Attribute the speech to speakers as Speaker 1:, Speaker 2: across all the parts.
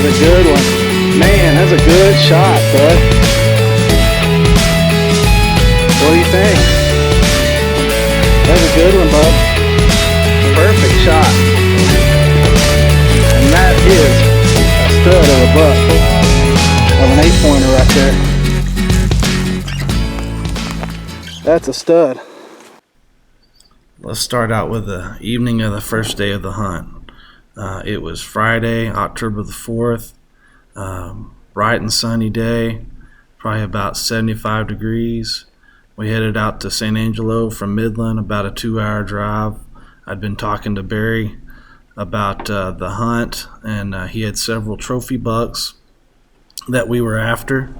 Speaker 1: is a good one. Man, that's a good shot, bud. What do you think? That's a good one, bud. Perfect shot. And that is a stud of a buck. Of an 8-pointer right there. That's a stud.
Speaker 2: Let's start out with the evening of the first day of the hunt. It was Friday, October the 4th, bright and sunny day, probably about 75 degrees. We headed out to San Angelo from Midland, about a 2-hour drive. I'd been talking to Barry about the hunt, and he had several trophy bucks that we were after.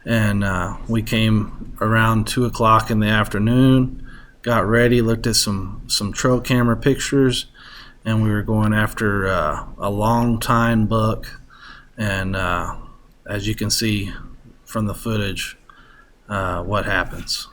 Speaker 2: And we came around 2 o'clock in the afternoon, got ready, looked at some trail camera pictures, and we were going after a long tine buck. And as you can see from the footage, what happens.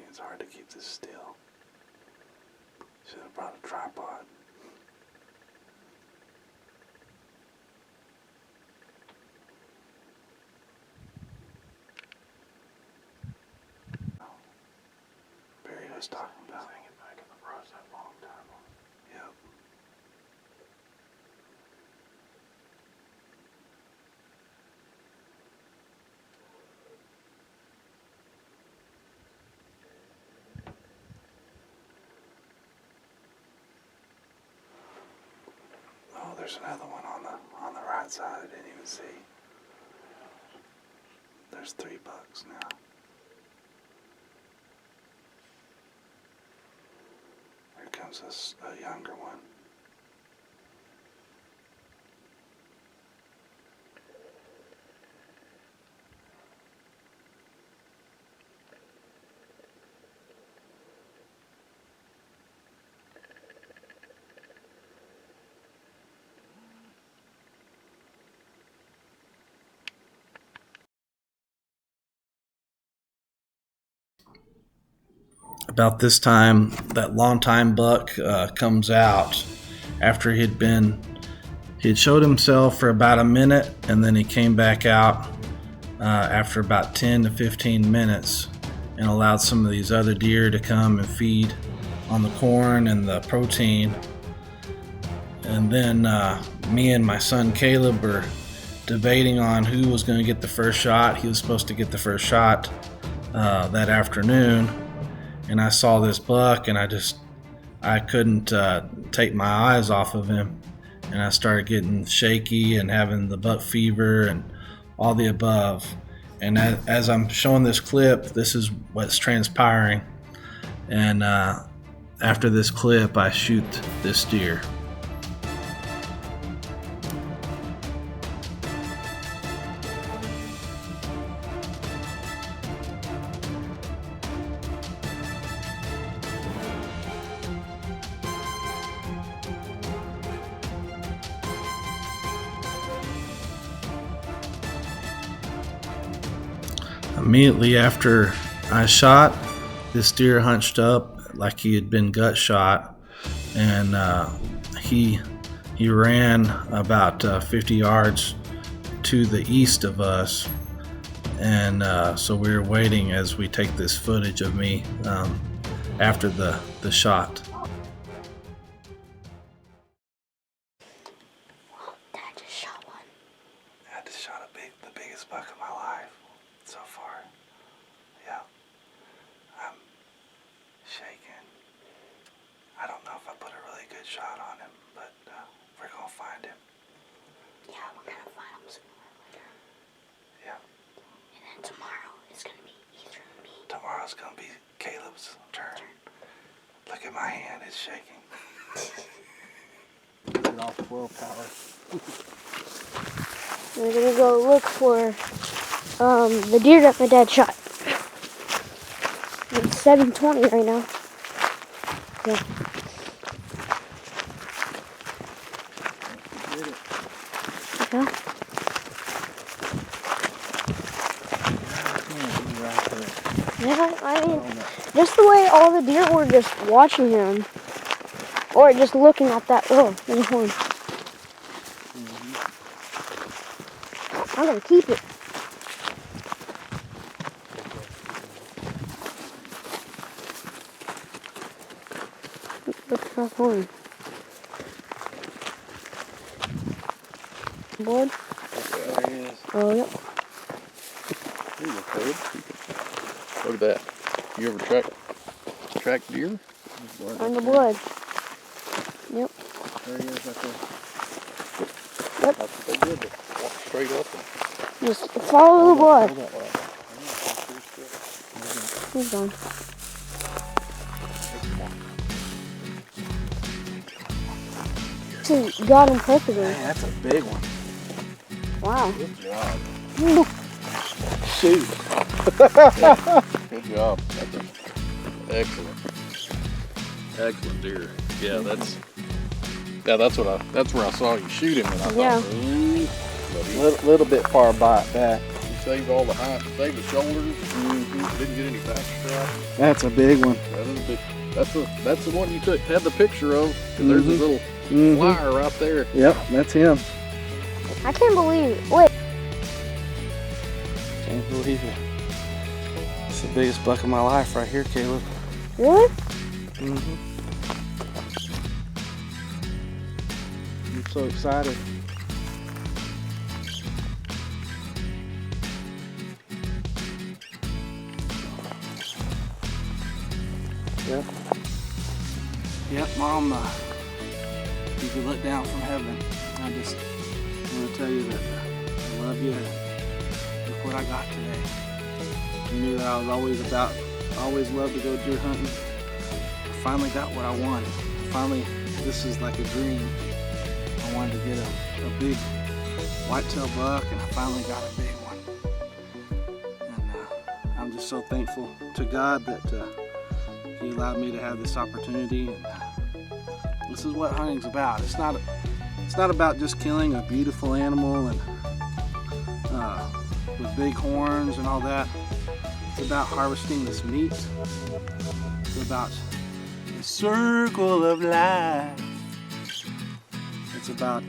Speaker 1: It's hard to keep this still. Should have brought a tripod. Barry was talking about hanging back in the brush that long time. Yep. There's another one on the right side I didn't even see. There's 3 bucks now. Here comes a younger one.
Speaker 2: About this time, that long time buck comes out after he'd showed himself for about a minute, and then he came back out after about 10 to 15 minutes and allowed some of these other deer to come and feed on the corn and the protein. And then me and my son Caleb were debating on who was going to get the first shot. He was supposed to get the first shot that afternoon. And I saw this buck, and I couldn't take my eyes off of him. And I started getting shaky and having the buck fever and all the above. And as I'm showing this clip, this is what's transpiring. And after this clip, I shoot this deer. Immediately after I shot, this deer hunched up like he had been gut shot, and he ran about 50 yards to the east of us, and so we were waiting as we take this footage of me after the shot.
Speaker 3: Dad just shot one.
Speaker 1: I just shot the biggest buck of my life so far. Yeah. I'm shaking. I don't know if I put a really good shot on him, but we're gonna find him.
Speaker 3: Yeah, we're gonna find him sooner or later.
Speaker 1: Yeah.
Speaker 3: And then tomorrow is gonna be either me.
Speaker 1: Tomorrow's gonna be Caleb's turn. Look at my hand, it's shaking.
Speaker 4: Get off willpower.
Speaker 3: We're gonna go look for the deer that my dad shot. It's 7:20 right now. Yeah.
Speaker 4: Get it.
Speaker 3: Yeah.
Speaker 4: Right there.
Speaker 3: Yeah, I mean, just the way all the deer were just watching him. Or just looking at that. Oh, there's a horn. I'm gonna keep it. Look at that horn. Board?
Speaker 4: There he is.
Speaker 3: Oh, yep.
Speaker 4: There you go, Caleb. Look at that. You ever track deer?
Speaker 3: On the blood. Yep.
Speaker 4: There he is right there.
Speaker 3: Yep.
Speaker 4: That's what they did. They walked straight up and
Speaker 3: Just follow the blood.
Speaker 4: hold that way.
Speaker 3: He's gone. See, got him perfectly.
Speaker 1: Man, that's a big one.
Speaker 3: Wow.
Speaker 4: Good job.
Speaker 1: Shoot.
Speaker 4: Good job. That's excellent. Excellent deer. Yeah, that's where I saw you shoot him, and I
Speaker 3: Yeah.
Speaker 4: thought, ooh, but he
Speaker 1: Little bit far back.
Speaker 4: saved all the height, saved the shoulders. Didn't get any back strap.
Speaker 1: That's a big one.
Speaker 4: That is a big. That's the one you had the picture of. 'Cause there's a little flyer right there.
Speaker 1: Yep, that's him.
Speaker 3: I can't believe it. Wait.
Speaker 1: Can't believe it. It's the biggest buck of my life right here, Caleb.
Speaker 3: Really?
Speaker 1: Mm-hmm. I'm so excited. Yep. Yep, Mom. You can look down from heaven. I just want to tell you that I love you. Look what I got today. You knew that I was always loved to go deer hunting. I finally got what I wanted. Finally, this is like a dream. I wanted to get a big whitetail buck, and I finally got a big one. And I'm just so thankful to God that He allowed me to have this opportunity. And this is what hunting's about. It's not about just killing a beautiful animal and with big horns and all that. It's about harvesting this meat. It's about the circle of life. It's about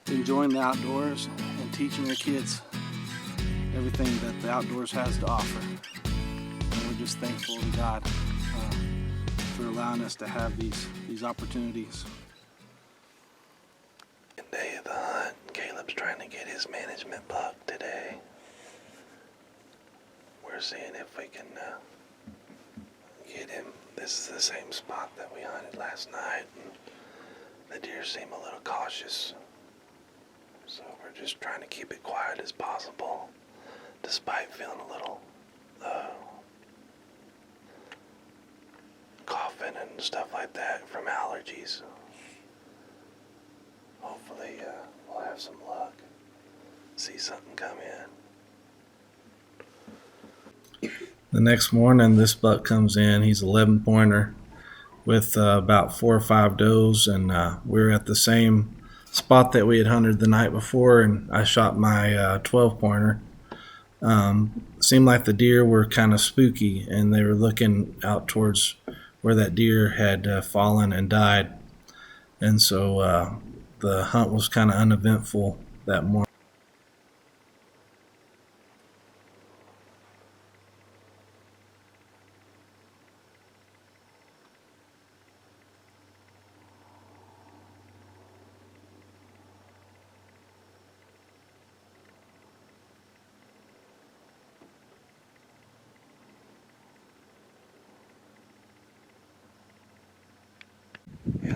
Speaker 1: enjoying the outdoors and teaching your kids everything that the outdoors has to offer. And we're just thankful to God for allowing us to have these opportunities. Day of the hunt, Caleb's trying to get his management buck today. We're seeing if we can get him. This is the same spot that we hunted last night, and the deer seem a little cautious. So we're just trying to keep it quiet as possible, despite feeling a little coughing and stuff like that from allergies. Hopefully we'll have some luck. See something come in. The next morning, this buck comes in. He's 11-pointer with about 4 or 5 does, and we're at the same spot that we had hunted the night before, and I shot my 12-pointer. Seemed like the deer were kind of spooky, and they were looking out towards where that deer had fallen and died, and so the hunt was kind of uneventful that morning.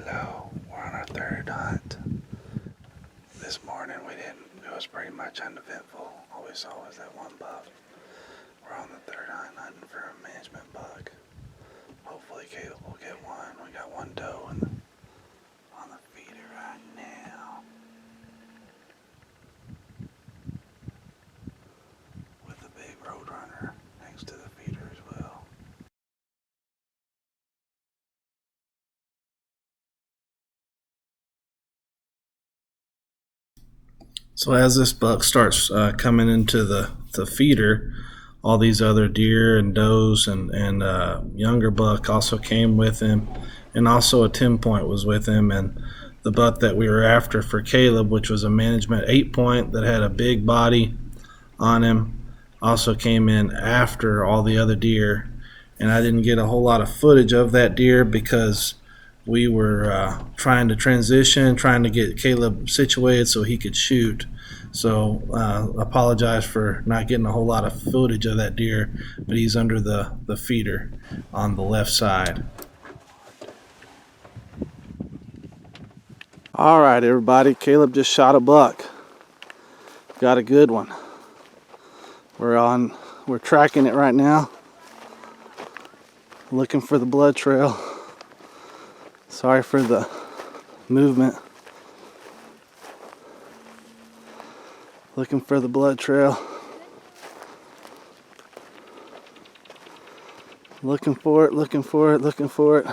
Speaker 2: Angelo. We're on our third hunt. This morning it was pretty much uneventful. All we saw was that one buck. We're on the third hunt hunting for a management buck. Hopefully Caleb will get one. We got one doe on the feeder right now. With a big roadrunner next to the feeder as well. So as this buck starts coming into the feeder, all these other deer and does and younger buck also came with him, and also a 10-point was with him. And the buck that we were after for Caleb, which was a management 8-point that had a big body on him, also came in after all the other deer. And I didn't get a whole lot of footage of that deer because we were trying to transition, trying to get Caleb situated so he could shoot. So apologize for not getting a whole lot of footage of that deer, but he's under the feeder on the left side. All right, everybody, Caleb just shot a buck. Got a good one. We're tracking it right now, looking for the blood trail. Sorry for the movement. Looking for the blood trail. Looking for it, looking for it, looking for it.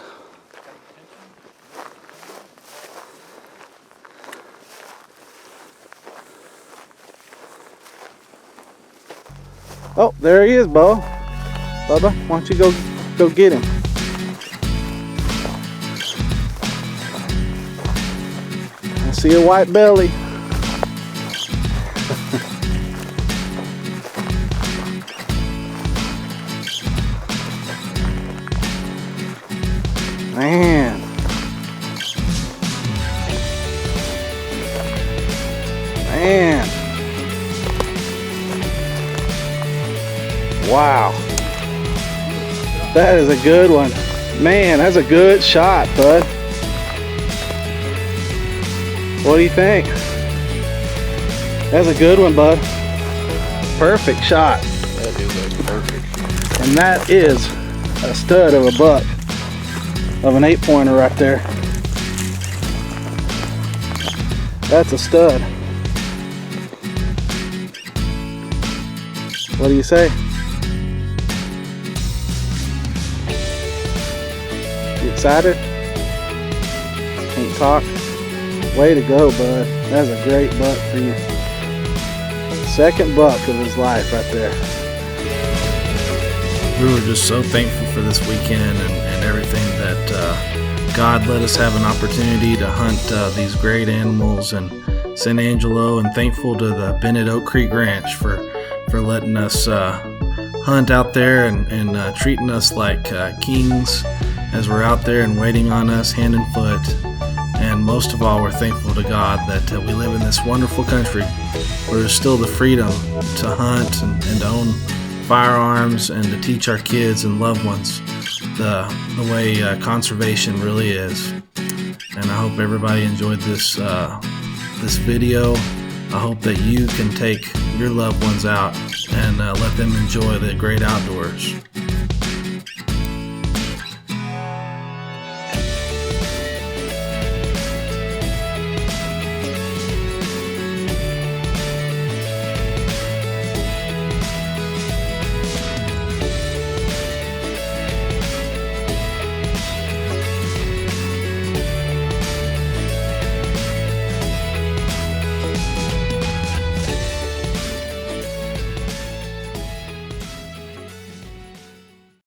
Speaker 2: Oh, there he is, Bo. Bubba, why don't you go get him? I see a white belly. Man. Man. Wow. That is a good one. Man, that's a good shot, bud. What do you think? That's a good one, bud. Perfect shot.
Speaker 4: That is a perfect.
Speaker 2: And that is a stud of a buck. Of an 8-pointer right there. That's a stud. What do you say? You excited? Can't talk? Way to go, bud. That's a great buck for you. Second buck of his life right there. We were just so thankful for this weekend and everything that God let us have an opportunity to hunt these great animals in San Angelo, and thankful to the Bennett Oak Creek Ranch for letting us hunt out there and treating us like kings as we're out there and waiting on us hand and foot. And most of all, we're thankful to God that we live in this wonderful country where there's still the freedom to hunt and to own firearms and to teach our kids and loved ones the way conservation really is. And I hope everybody enjoyed this video. I hope that you can take your loved ones out and let them enjoy the great outdoors.